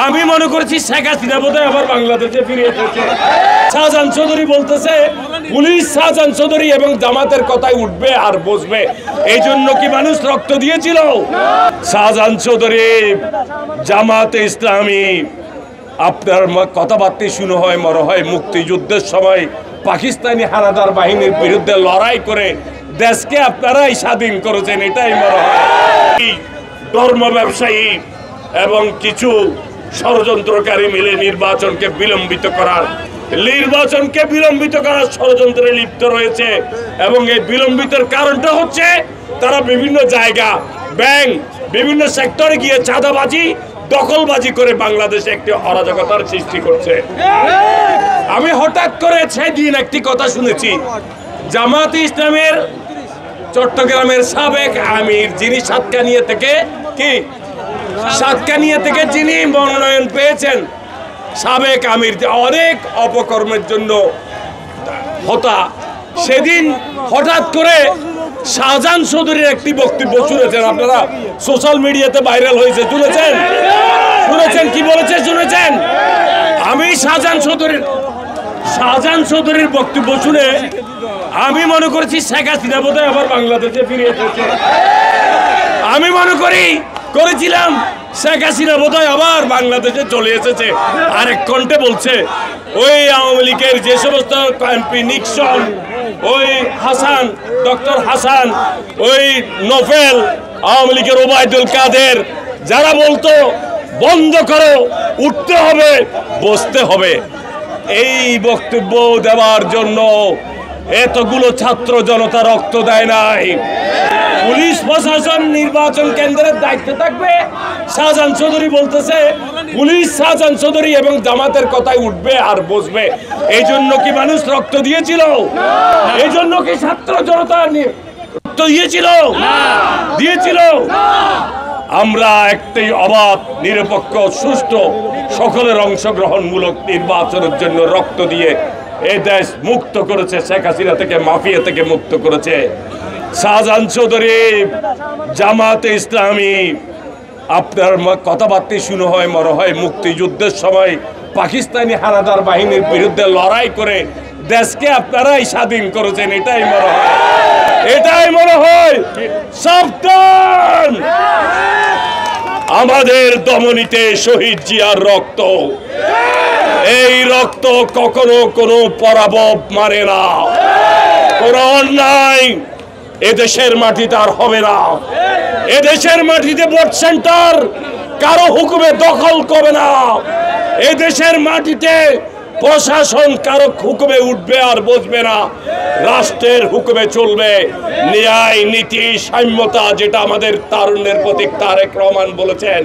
আমি মনে করছি শেখ হাসিনা বোধহয় আবার বাংলাদেশে ফিরে এসেছে। শাহজাহান চৌধুরী বলতেছে পুলিশ শাহজাহান চৌধুরী এবং জামাতের কথাই উঠবে আর বসবে, এই জন্য কি মানুষ রক্ত দিয়েছিল? শাহজাহান চৌধুরী জামাতে ইসলামী আপনার কথাবার্তা শুনে হয় মনে হয় মুক্তিযুদ্ধের সময় পাকিস্তানি হানাদার বাহিনীর বিরুদ্ধে লড়াই করে দেশকে আপনারাই স্বাধীন করেছেন, এটাই মনে হয়। ধর্ম ব্যবসায়ী এবং কিছু ষড়যন্ত্রকারী মিলে নির্বাচনকে বিলম্বিত করার ষড়যন্ত্রে লিপ্ত রয়েছে এবং এই বিলম্বিতের কারণটা হচ্ছে তারা বিভিন্ন জায়গা ব্যাংক বিভিন্ন সেক্টরে গিয়ে চাঁদাবাজি দখলবাজি করে বাংলাদেশে একটি অরাজকতার সৃষ্টি করছে। আমি হঠাৎ করে সেদিন একটি কথা শুনেছি, জামাতে ইসলামের চট্টগ্রামের সাবেক আমির যিনি সাতকানিয়া থেকে যিনি মনোনয়ন পেয়েছেন, সাবেক আমির অনেক অপকর্মের জন্য সেদিন হঠাৎ করে শাহজাহান চৌধুরীর একটি বক্তব্য শুনেছেন, আপনারা সোশ্যাল মিডিয়াতে ভাইরাল হয়েছে, শুনেছেন কি বলেছে শুনেছেন? আমি শাহজাহান চৌধুরীর বক্তব্য শুনে আমি মনে করছি শেখ হাসিনা বোধহয় আবার বাংলাদেশে ফিরে এসেছে। আমি মনে করেছিলাম শেখ হাসিনা বোধহয় আবার বাংলাদেশে চলে এসেছে। আরেক কণ্ঠে বলছে ওই আওয়ামী লীগের যে সমস্ত এমপি নিক্সন, ওই হাসান, ডক্টর হাসান, ওই নোফেল, আওয়ামী লীগের ওবায়দুল কাদের, যারা বলতো বন্ধ করো, উঠতে হবে, বসতে হবে, এই বক্তব্য দেওয়ার জন্য এতগুলো ছাত্র জনতা রক্ত দেয় নাই। পুলিশ প্রশাসন নির্বাচন কেন্দ্রের দায়িত্বে থাকবে, শাহজাহান চৌধুরী বলতেছে পুলিশ শাহজাহান চৌধুরী এবং জামাতের কথাই উঠবে আর বসবে, এই জন্য কি মানুষ রক্ত দিয়েছিল? এই জন্য কি ছাত্র জনতা রক্ত দিয়েছিল? আমরা একটি অবাধ নিরপেক্ষ সুষ্ঠু সকলের অংশগ্রহণমূলক নির্বাচনের জন্য রক্ত দিয়ে এই দেশ মুক্ত করেছে, শেখ হাসিনা থেকে মাফিয়া থেকে মুক্ত করেছে। শাহজাহান চৌধুরী জামাতে ইসলামী আপনার কথাবার্তা শুনে হয় মনে হয় মুক্তিযুদ্ধের সময় পাকিস্তানি হানাদার বাহিনীর বিরুদ্ধে লড়াই করে দেশকে আপনারাই স্বাধীন করেছেন, এটাই মনে হয়। সাবধান, আমাদের দমনীতে শহীদ জিয়ার রক্ত, এই রক্ত কখনো কোনো পরাভব মানে না, কোন অন্যায় এদেশের মাটিতে আর হবে না। এদেশের মাটিতে ভোট সেন্টার কারো হুকুমে দখল করবে না। এদেশের মাটিতে প্রশাসন কারো হুকুমে উঠবে আর বসবে না, রাষ্ট্রের হুকুমে চলবে। ন্যায় নীতি সাম্যতা, যেটা আমাদের তারুণ্যের প্রতীক তারেক রহমান বলেছেন,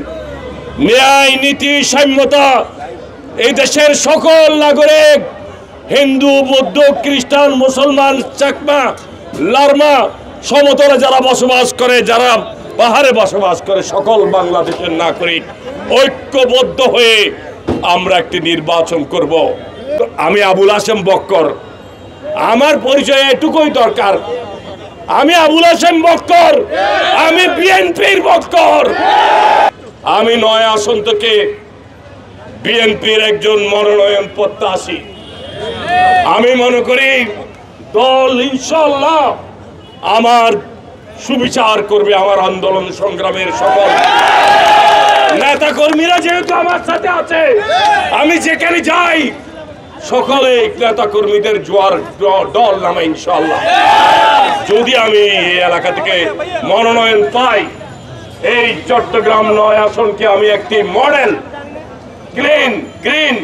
ন্যায় নীতি সাম্যতা এই দেশের সকল নাগরিক, হিন্দু বৌদ্ধ খ্রিস্টান মুসলমান চাকমা লারমা সমতলে যারা বসবাস করে, যারা পাহাড়ে বসবাস করে, সকল বাংলাদেশের নাগরিক ঐক্যবদ্ধ হয়ে আমরা একটি নির্বাচন করব। আমি আবুল হাশেম বক্কর, আমার পরিচয় এটুকুই দরকার, আমি আবুল হাশেম বক্কর, আমি বিএনপির বক্কর। আমি ৯ আসন থেকে বিএনপির একজন মনোনয়ন প্রত্যাশী। আমি মনে করি দল ইনশাআল্লাহ আমার সুবিচার করবে, আমার আন্দোলন সংগ্রামের সকল নেতা কর্মীরা যেহেতু আমার সাথে আছে, আমি যেখানে যাই সকলে নেতা কর্মীদের জোয়ার দল নামে ইনশাআল্লাহ। যদি আমি এই এলাকা থেকে মনোনয়ন পাই, এই চট্টগ্রাম ৯ আসনকে আমি একটি মডেল গ্রিন